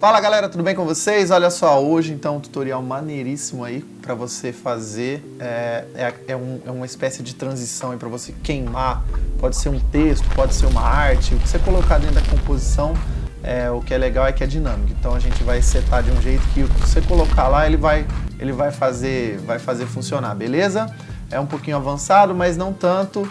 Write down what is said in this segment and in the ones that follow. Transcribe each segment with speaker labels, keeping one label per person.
Speaker 1: Fala galera, tudo bem com vocês? Olha só, hoje então um tutorial maneiríssimo aí para você fazer, uma espécie de transição aí para você queimar, pode ser um texto, pode ser uma arte, o que você colocar dentro da composição, o que é legal é que é dinâmico, então a gente vai setar de um jeito que o que você colocar lá ele vai fazer funcionar, beleza? É um pouquinho avançado, mas não tanto.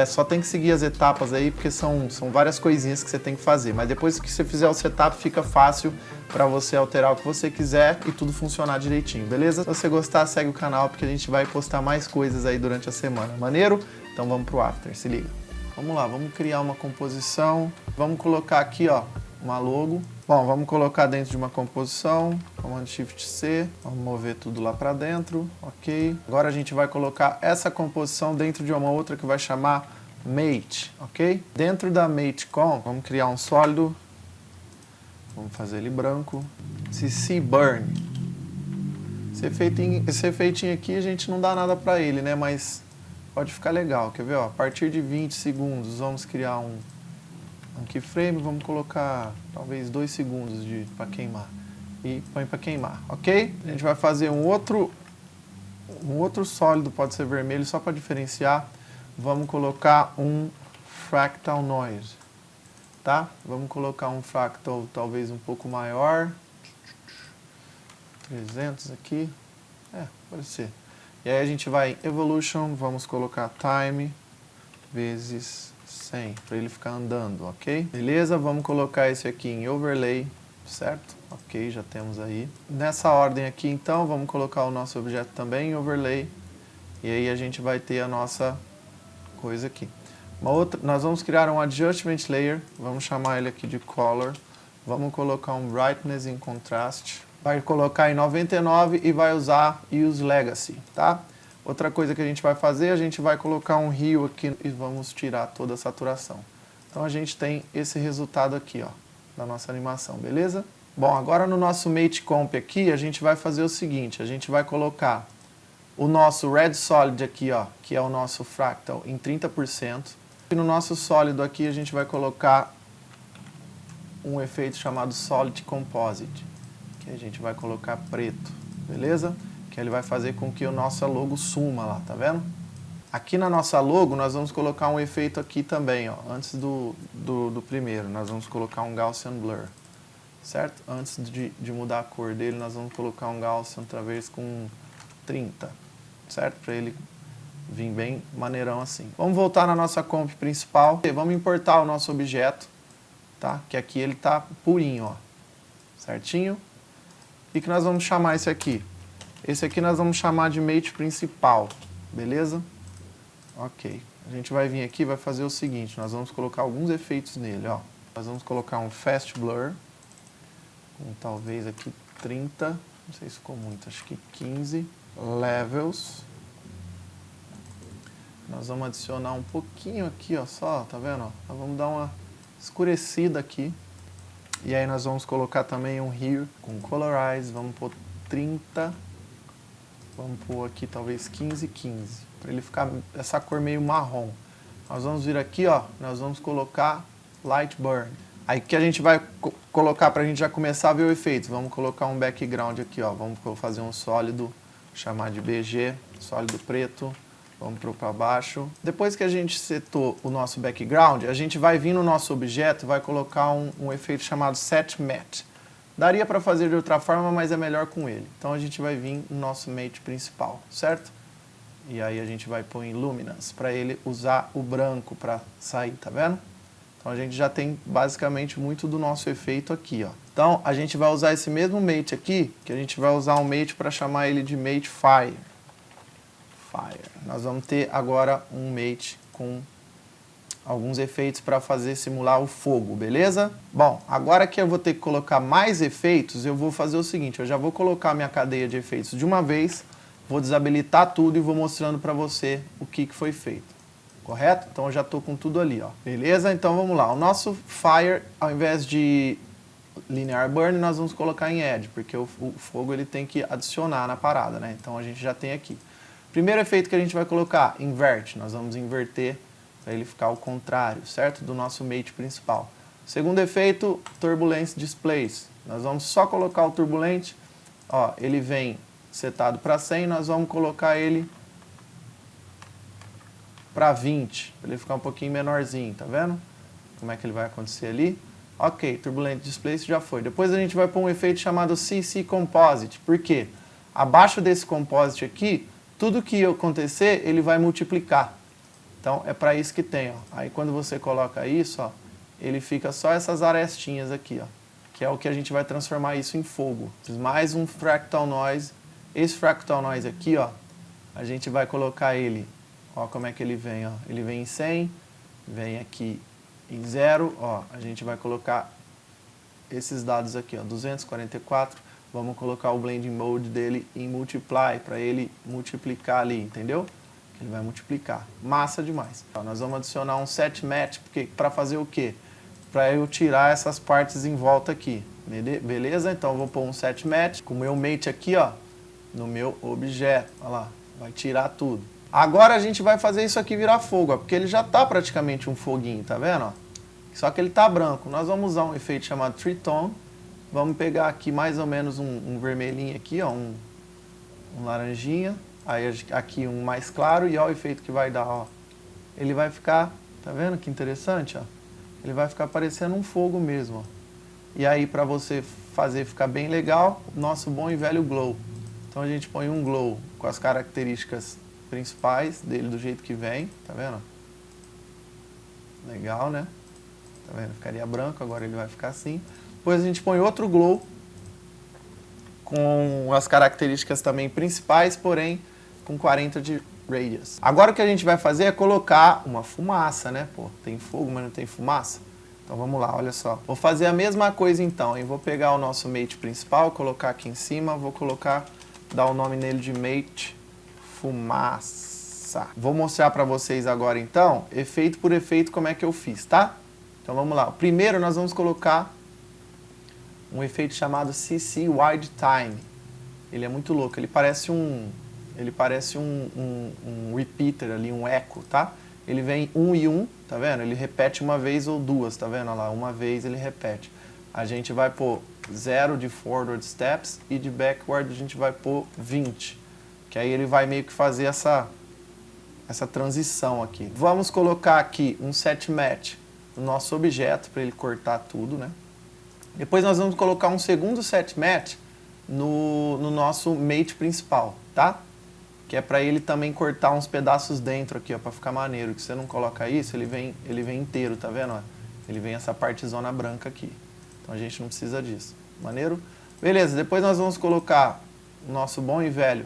Speaker 1: Só tem que seguir as etapas aí, porque são várias coisinhas que você tem que fazer. Mas depois que você fizer o setup, fica fácil para você alterar o que você quiser e tudo funcionar direitinho, beleza? Se você gostar, segue o canal, porque a gente vai postar mais coisas aí durante a semana. Maneiro? Então vamos pro After, se liga. Vamos lá, vamos criar uma composição. Vamos colocar aqui, ó, uma logo. Bom, vamos colocar dentro de uma composição, Command Shift C, vamos mover tudo lá para dentro, ok. Agora a gente vai colocar essa composição dentro de uma outra que vai chamar Mate, ok. Dentro da Mate Com, vamos criar um sólido, vamos fazer ele branco, CC Burn. Esse efeitinho aqui a gente não dá nada para ele, né, mas pode ficar legal, quer ver, ó? A partir de 20 segundos vamos criar um keyframe, vamos colocar talvez 2 segundos para queimar e põe para queimar, ok? A gente vai fazer um outro sólido, pode ser vermelho, só para diferenciar. Vamos colocar um Fractal Noise, tá? Vamos colocar um fractal talvez um pouco maior, 300 aqui, pode ser. E aí a gente vai em Evolution, vamos colocar Time vezes 100, para ele ficar andando, ok? Beleza, vamos colocar esse aqui em Overlay, certo? Ok, já temos aí. Nessa ordem aqui, então, vamos colocar o nosso objeto também em Overlay, e aí a gente vai ter a nossa coisa aqui. Nós vamos criar um Adjustment Layer, vamos chamar ele aqui de Color, vamos colocar um Brightness em Contrast, vai colocar em 99 e vai usar Use Legacy, tá? Outra coisa que a gente vai fazer, a gente vai colocar um Hue aqui e vamos tirar toda a saturação. Então a gente tem esse resultado aqui, ó, da nossa animação, beleza? Bom, agora no nosso Mate Comp aqui, a gente vai fazer o seguinte, a gente vai colocar o nosso Red Solid aqui, ó, que é o nosso Fractal, em 30%. E no nosso sólido aqui, a gente vai colocar um efeito chamado Solid Composite, que a gente vai colocar preto, beleza? Que ele vai fazer com que o nosso logo suma lá, tá vendo? Aqui na nossa logo, nós vamos colocar um efeito aqui também, ó, antes do primeiro, nós vamos colocar um Gaussian Blur, certo? Antes de mudar a cor dele, nós vamos colocar um Gaussian talvez com 30, certo? Para ele vir bem maneirão assim. Vamos voltar na nossa comp principal, vamos importar o nosso objeto, tá? Que aqui ele tá purinho, ó, certinho? E que nós vamos chamar esse aqui? Esse aqui nós vamos chamar de Mate Principal, beleza? Ok. A gente vai vir aqui e vai fazer o seguinte, nós vamos colocar alguns efeitos nele, ó. Nós vamos colocar um Fast Blur, com talvez aqui 30, não sei se ficou muito, acho que 15. Levels. Nós vamos adicionar um pouquinho aqui, ó, só, tá vendo? Ó? Nós vamos dar uma escurecida aqui. E aí nós vamos colocar também um Hue com Colorize, vamos pôr 30. Vamos pôr aqui talvez 15, 15, para ele ficar essa cor meio marrom. Nós vamos vir aqui, ó, nós vamos colocar Light Burn. Aí que a gente vai colocar para a gente já começar a ver o efeito. Vamos colocar um background aqui, ó, vamos fazer um sólido, chamar de BG, sólido preto, vamos para baixo. Depois que a gente setou o nosso background, a gente vai vir no nosso objeto e vai colocar um efeito chamado Set Matte. Daria para fazer de outra forma, mas é melhor com ele. Então a gente vai vir no nosso Mate principal, certo? E aí a gente vai pôr em Luminance, para ele usar o branco para sair, tá vendo? Então a gente já tem basicamente muito do nosso efeito aqui, ó. Então a gente vai usar esse mesmo Mate aqui, que a gente vai usar um Mate para chamar ele de Mate Fire. Nós vamos ter agora um Mate com alguns efeitos para fazer simular o fogo, beleza? Bom, agora que eu vou ter que colocar mais efeitos, eu vou fazer o seguinte, eu já vou colocar minha cadeia de efeitos de uma vez, vou desabilitar tudo e vou mostrando para você o que foi feito, correto? Então eu já estou com tudo ali, ó, beleza? Então vamos lá, o nosso Fire, ao invés de Linear Burn, nós vamos colocar em Edge, porque o fogo ele tem que adicionar na parada, né? Então a gente já tem aqui. Primeiro efeito que a gente vai colocar, Invert, nós vamos inverter para ele ficar ao contrário, certo? Do nosso Mate principal. Segundo efeito, Turbulence Displace. Nós vamos só colocar o turbulente, ó, ele vem setado para 100, nós vamos colocar ele para 20, para ele ficar um pouquinho menorzinho, tá vendo? Como é que ele vai acontecer ali? Ok, Turbulent Displace já foi. Depois a gente vai pôr um efeito chamado CC Composite. Por quê? Abaixo desse composite aqui, tudo que acontecer, ele vai multiplicar. Então, é para isso que tem, ó. Aí, quando você coloca isso, ó, ele fica só essas arestinhas aqui, ó, que é o que a gente vai transformar isso em fogo. Mais um Fractal Noise. Esse Fractal Noise aqui, ó, a gente vai colocar ele, ó, como é que ele vem, ó. Ele vem em 100, vem aqui em 0, ó, a gente vai colocar esses dados aqui, ó, 244, vamos colocar o Blending Mode dele em Multiply, para ele multiplicar ali, entendeu? Ele vai multiplicar. Massa demais. Então, nós vamos adicionar um Set Match, para fazer o quê? Para eu tirar essas partes em volta aqui. Beleza? Então, eu vou pôr um Set Match com o meu Mate aqui, ó, no meu objeto. Olha lá, vai tirar tudo. Agora a gente vai fazer isso aqui virar fogo, ó, porque ele já está praticamente um foguinho, tá vendo? Ó? Só que ele está branco. Nós vamos usar um efeito chamado Tritone. Vamos pegar aqui mais ou menos um vermelhinho aqui, ó, um laranjinha. Aí aqui um mais claro e olha o efeito que vai dar, ó. Ele vai ficar, tá vendo que interessante, ó? Ele vai ficar parecendo um fogo mesmo, ó. E aí para você fazer ficar bem legal, nosso bom e velho glow. Então a gente põe um glow com as características principais dele do jeito que vem, tá vendo? Legal, né? Tá vendo? Ficaria branco, agora ele vai ficar assim. Depois a gente põe outro glow com as características também principais, porém com 40 de radius. Agora o que a gente vai fazer é colocar uma fumaça, né? Pô, tem fogo, mas não tem fumaça? Então vamos lá, olha só. Vou fazer a mesma coisa então, hein? Vou pegar o nosso mate principal, colocar aqui em cima, vou colocar, dar o nome nele de mate fumaça. Vou mostrar para vocês agora então, efeito por efeito, como é que eu fiz, tá? Então vamos lá. Primeiro nós vamos colocar um efeito chamado CC Wide Time. Ele é muito louco, ele parece um repeater ali, um eco, tá? Ele vem 1 e 1, tá vendo? Ele repete uma vez ou duas, tá vendo? Olha lá, uma vez ele repete. A gente vai pôr 0 de forward steps e de backward a gente vai pôr 20. Que aí ele vai meio que fazer essa transição aqui. Vamos colocar aqui um set match no nosso objeto para ele cortar tudo, né? Depois nós vamos colocar um segundo set match no nosso mate principal, tá? Que é para ele também cortar uns pedaços dentro aqui, ó, para ficar maneiro. Que você não coloca isso, ele vem inteiro, tá vendo? Ó? Ele vem essa partezona branca aqui. Então a gente não precisa disso. Maneiro? Beleza, depois nós vamos colocar o nosso bom e velho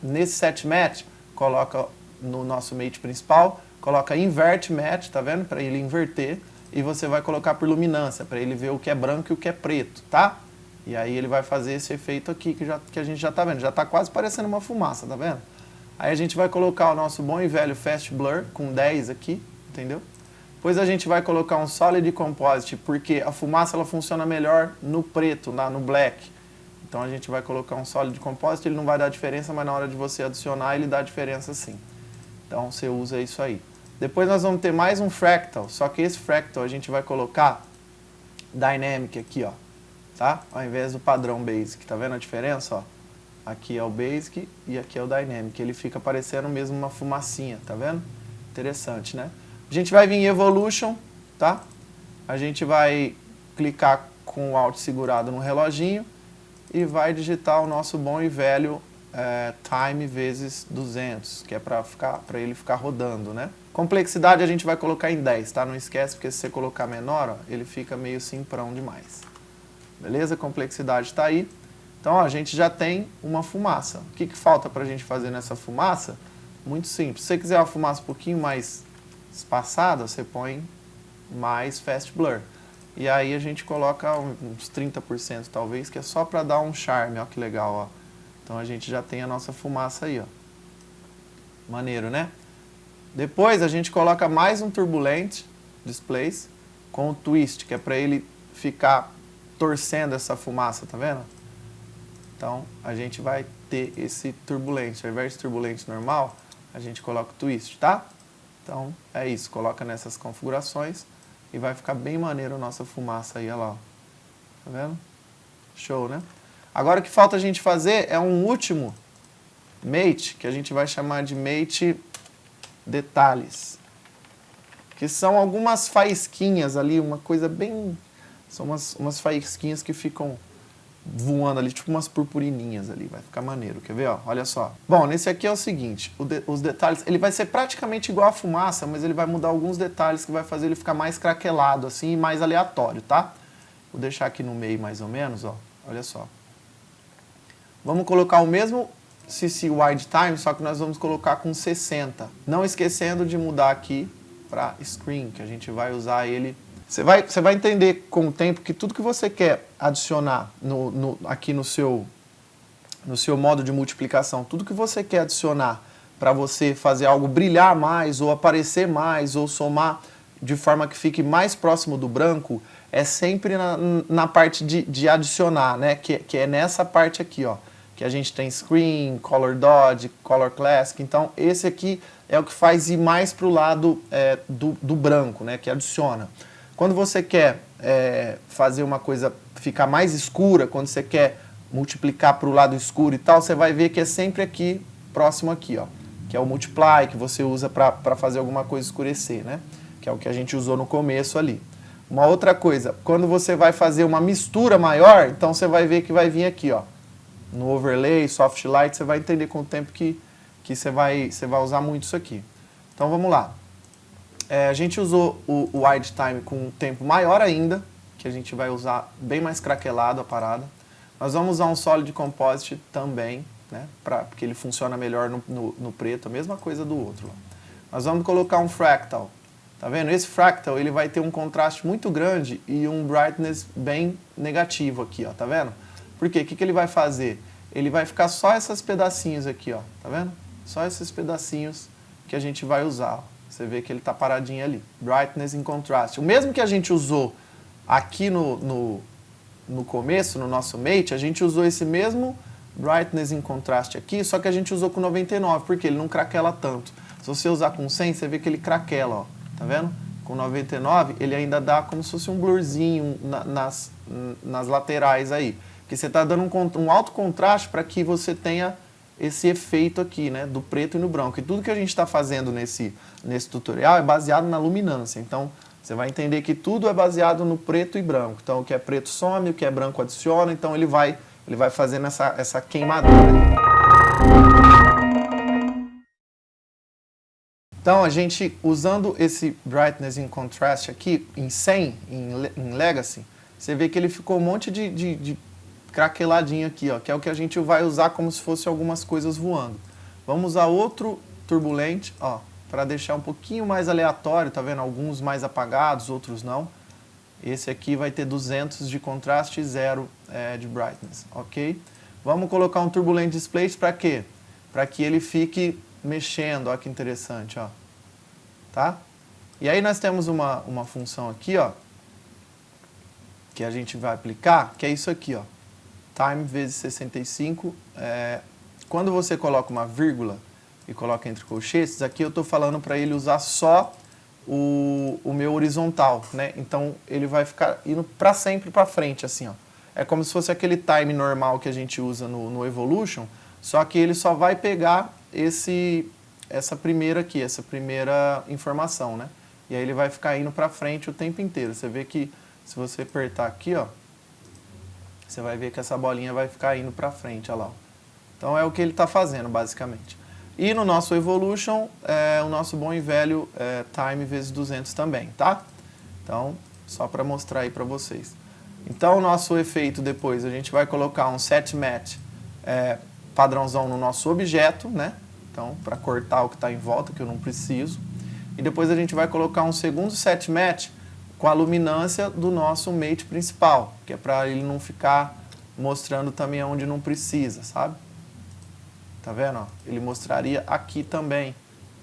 Speaker 1: nesse set match, coloca no nosso mate principal, coloca invert match, tá vendo? Para ele inverter. E você vai colocar por luminância, para ele ver o que é branco e o que é preto, tá? E aí ele vai fazer esse efeito aqui que a gente já tá vendo. Já tá quase parecendo uma fumaça, tá vendo? Aí a gente vai colocar o nosso bom e velho Fast Blur com 10 aqui, entendeu? Depois a gente vai colocar um Solid Composite, porque a fumaça ela funciona melhor no preto, no black. Então a gente vai colocar um Solid Composite, ele não vai dar diferença, mas na hora de você adicionar ele dá diferença sim. Então você usa isso aí. Depois nós vamos ter mais um Fractal, só que esse Fractal a gente vai colocar Dynamic aqui, ó, tá? Ao invés do padrão Basic, tá vendo a diferença, ó? Aqui é o Basic e aqui é o Dynamic. Ele fica parecendo mesmo uma fumacinha, tá vendo? Interessante, né? A gente vai vir em Evolution, tá? A gente vai clicar com o Alt segurado no reloginho e vai digitar o nosso bom e velho Time vezes 200, que é para ele ficar rodando, né? Complexidade a gente vai colocar em 10, tá? Não esquece, porque se você colocar menor, ó, ele fica meio simprão demais. Beleza? Complexidade está aí. Então, ó, a gente já tem uma fumaça. O que falta para a gente fazer nessa fumaça? Muito simples. Se você quiser uma fumaça um pouquinho mais espaçada, você põe mais Fast Blur. E aí a gente coloca uns 30% talvez, que é só para dar um charme. Ó que legal, ó. Então a gente já tem a nossa fumaça aí, ó. Maneiro, né? Depois a gente coloca mais um Turbulent Displace com o Twist, que é para ele ficar torcendo essa fumaça, tá vendo? Então, a gente vai ter esse turbulente. Ao invés de turbulente normal, a gente coloca o twist, tá? Então, é isso. Coloca nessas configurações e vai ficar bem maneiro a nossa fumaça aí, olha lá. Tá vendo? Show, né? Agora o que falta a gente fazer é um último mate, que a gente vai chamar de mate detalhes. Que são algumas faísquinhas ali, uma coisa bem... São umas faísquinhas que ficam voando ali, tipo umas purpurininhas ali, vai ficar maneiro, quer ver, ó? Olha só. Bom, nesse aqui é o seguinte, os detalhes, ele vai ser praticamente igual a fumaça, mas ele vai mudar alguns detalhes que vai fazer ele ficar mais craquelado assim e mais aleatório, tá? Vou deixar aqui no meio mais ou menos, ó, olha só. Vamos colocar o mesmo CC Wide Time, só que nós vamos colocar com 60. Não esquecendo de mudar aqui para Screen, que a gente vai usar ele. Você vai entender com o tempo que tudo que você quer adicionar aqui no seu modo de multiplicação, tudo que você quer adicionar para você fazer algo brilhar mais, ou aparecer mais, ou somar de forma que fique mais próximo do branco, é sempre na parte de adicionar, né? Que é nessa parte aqui, ó. Que a gente tem Screen, Color Dodge, Color Classic. Então, esse aqui é o que faz ir mais para o lado do branco, né? Que adiciona. Quando você quer fazer uma coisa ficar mais escura, quando você quer multiplicar para o lado escuro e tal, você vai ver que é sempre aqui, próximo aqui, ó. Que é o Multiply, que você usa para fazer alguma coisa escurecer, né? Que é o que a gente usou no começo ali. Uma outra coisa, quando você vai fazer uma mistura maior, então você vai ver que vai vir aqui, ó. No Overlay, Soft Light, você vai entender com o tempo que você vai usar muito isso aqui. Então vamos lá. A gente usou o Wide Time com um tempo maior ainda, que a gente vai usar bem mais craquelado a parada. Nós vamos usar um Solid Composite também, né, porque ele funciona melhor no preto, a mesma coisa do outro. Nós vamos colocar um Fractal. Tá vendo? Esse Fractal ele vai ter um contraste muito grande e um Brightness bem negativo aqui, ó, tá vendo? Por quê? O que ele vai fazer? Ele vai ficar só esses pedacinhos aqui, ó, tá vendo? Só esses pedacinhos que a gente vai usar, ó. Você vê que ele está paradinho ali. Brightness in Contrast. O mesmo que a gente usou aqui no começo, no nosso mate, a gente usou esse mesmo Brightness in Contrast aqui, só que a gente usou com 99, porque ele não craquela tanto. Se você usar com 100, você vê que ele craquela, ó. Tá vendo? Com 99, ele ainda dá como se fosse um blurzinho nas laterais aí. Porque você está dando um alto contraste para que você tenha esse efeito aqui, né, do preto e no branco. E tudo que a gente está fazendo nesse tutorial é baseado na luminância. Então, você vai entender que tudo é baseado no preto e branco. Então, o que é preto some, o que é branco adiciona. Então, ele vai fazendo essa queimadura. Então, a gente, usando esse Brightness in Contrast aqui, em 100, em Legacy, você vê que ele ficou um monte de craqueladinho aqui, ó, que é o que a gente vai usar como se fosse algumas coisas voando. Vamos usar outro Turbulent, ó, para deixar um pouquinho mais aleatório, tá vendo? Alguns mais apagados, outros não. Esse aqui vai ter 200 de contraste e 0 de brightness, ok? Vamos colocar um Turbulent Displaced para quê? Para que ele fique mexendo, ó que interessante, ó. Tá? E aí nós temos uma função aqui, ó, que a gente vai aplicar, que é isso aqui, ó. Time vezes 65. Quando você coloca uma vírgula e coloca entre colchetes, aqui eu estou falando para ele usar só o meu horizontal, né? Então ele vai ficar indo para sempre para frente, assim, ó. É como se fosse aquele time normal que a gente usa no Evolution, só que ele só vai pegar essa primeira informação, né? E aí ele vai ficar indo para frente o tempo inteiro. Você vê que se você apertar aqui, ó, você vai ver que essa bolinha vai ficar indo para frente, olha lá. Então é o que ele está fazendo, basicamente. E no nosso Evolution, o nosso bom e velho Time vezes 200 também, tá? Então, só para mostrar aí para vocês. Então, o nosso efeito depois, a gente vai colocar um Set Matte padrãozão no nosso objeto, né? Então, para cortar o que está em volta, que eu não preciso. E depois a gente vai colocar um segundo Set Matte com a luminância do nosso mate principal, que é para ele não ficar mostrando também onde não precisa, sabe? Tá vendo? Ó? Ele mostraria aqui também,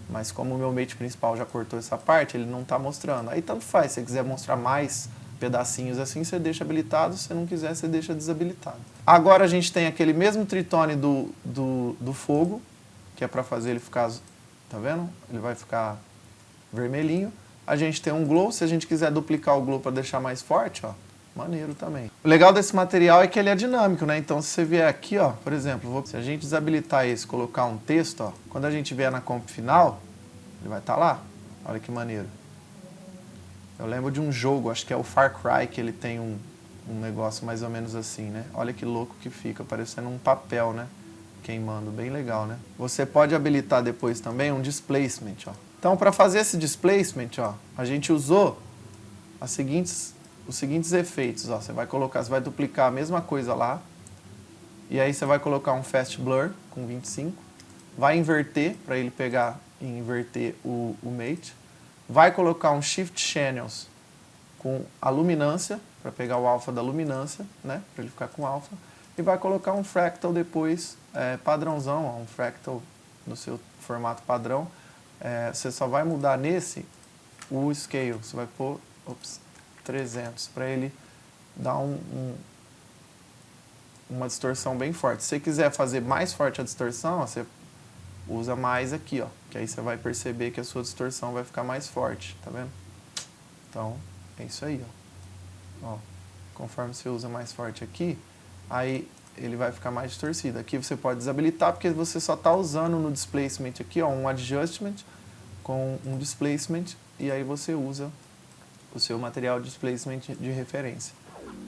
Speaker 1: mas como o meu mate principal já cortou essa parte, ele não está mostrando. Aí tanto faz, se você quiser mostrar mais pedacinhos assim, você deixa habilitado, se você não quiser, você deixa desabilitado. Agora a gente tem aquele mesmo tritone do fogo, que é para fazer ele ficar, tá vendo? Ele vai ficar vermelhinho. A gente tem um glow, se a gente quiser duplicar o glow para deixar mais forte, ó, Maneiro também. O legal desse material é que ele é dinâmico, né? Então, se você vier aqui, ó, por exemplo, se a gente desabilitar esse, colocar um texto, ó, quando a gente vier na comp final, ele vai estar lá. Olha que maneiro. Eu lembro de um jogo, acho que é o Far Cry, que ele tem um negócio mais ou menos assim, né? Olha que louco que fica, parecendo um papel, né? Queimando, bem legal, né? Você pode habilitar depois também um displacement, ó. Então, para fazer esse displacement, ó, a gente usou os seguintes efeitos, ó. Você vai duplicar a mesma coisa lá, e aí você vai colocar um Fast Blur com 25, vai inverter, para ele pegar e inverter o mate, vai colocar um Shift Channels com a luminância, para pegar o alfa da luminância, né, para ele ficar com alfa, e vai colocar um fractal depois, padrãozão, ó, um fractal no seu formato padrão. Você só vai mudar nesse o scale, você vai pôr 300, para ele dar uma distorção bem forte. Se você quiser fazer mais forte a distorção, ó, você usa mais aqui, ó, que aí você vai perceber que a sua distorção vai ficar mais forte, tá vendo? Então, é isso aí, ó. Conforme você usa mais forte aqui, aí ele vai ficar mais distorcido. Aqui você pode desabilitar, porque você só está usando no displacement aqui, ó, um adjustment com um displacement, e aí você usa o seu material de displacement de referência.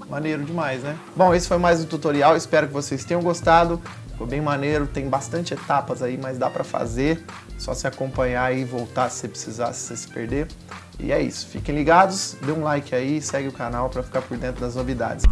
Speaker 1: Maneiro demais, né? Bom, esse foi mais um tutorial, espero que vocês tenham gostado. Ficou bem maneiro, tem bastante etapas aí, mas dá pra fazer. Só se acompanhar e voltar se você precisar, se você se perder. E é isso, fiquem ligados, dê um like aí, segue o canal pra ficar por dentro das novidades.